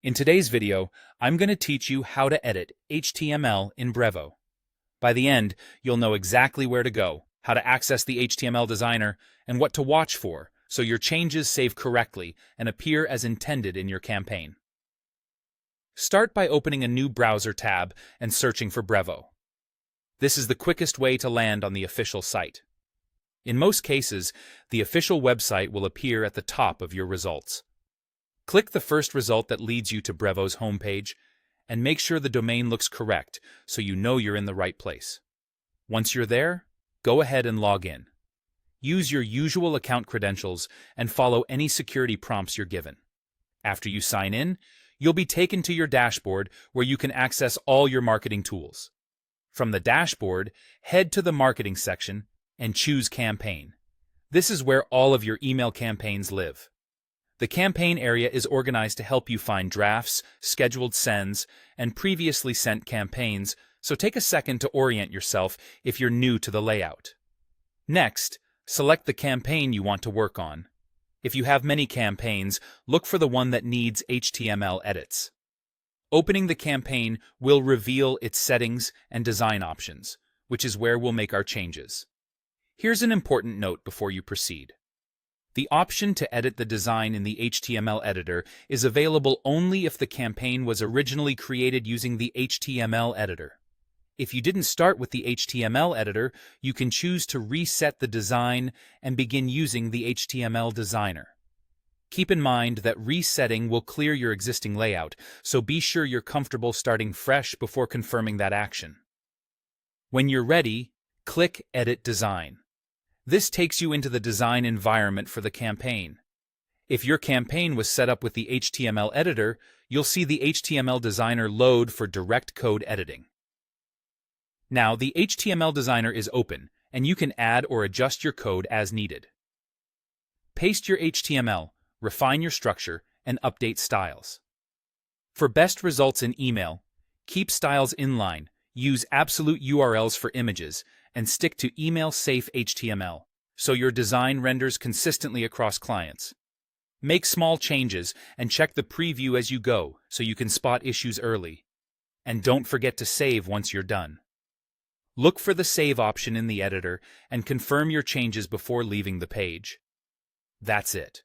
In today's video, I'm going to teach you how to edit HTML in Brevo. By the end, you'll know exactly where to go, how to access the HTML designer, and what to watch for so your changes save correctly and appear as intended in your campaign. Start by opening a new browser tab and searching for Brevo. This is the quickest way to land on the official site. In most cases, the official website will appear at the top of your results. Click the first result that leads you to Brevo's homepage, and make sure the domain looks correct so you know you're in the right place. Once you're there, go ahead and log in. Use your usual account credentials and follow any security prompts you're given. After you sign in, you'll be taken to your dashboard where you can access all your marketing tools. From the dashboard, head to the marketing section and choose Campaign. This is where all of your email campaigns live. The campaign area is organized to help you find drafts, scheduled sends, and previously sent campaigns, so take a second to orient yourself if you're new to the layout. Next, select the campaign you want to work on. If you have many campaigns, look for the one that needs HTML edits. Opening the campaign will reveal its settings and design options, which is where we'll make our changes. Here's an important note before you proceed. The option to edit the design in the HTML editor is available only if the campaign was originally created using the HTML editor. If you didn't start with the HTML editor, you can choose to reset the design and begin using the HTML designer. Keep in mind that resetting will clear your existing layout, so be sure you're comfortable starting fresh before confirming that action. When you're ready, click Edit Design. This takes you into the design environment for the campaign. If your campaign was set up with the HTML editor, you'll see the HTML designer load for direct code editing. Now, the HTML designer is open, and you can add or adjust your code as needed. Paste your HTML, refine your structure, and update styles. For best results in email, keep styles inline, use absolute URLs for images, and stick to email-safe HTML, so your design renders consistently across clients. Make small changes and check the preview as you go so you can spot issues early. And don't forget to save once you're done. Look for the Save option in the editor and confirm your changes before leaving the page. That's it.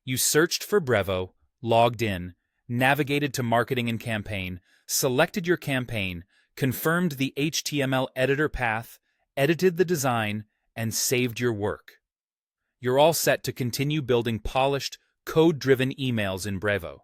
You searched for Brevo, logged in, navigated to Marketing and Campaign, selected your campaign, confirmed the HTML editor path, edited the design, and saved your work. You're all set to continue building polished, code-driven emails in Brevo.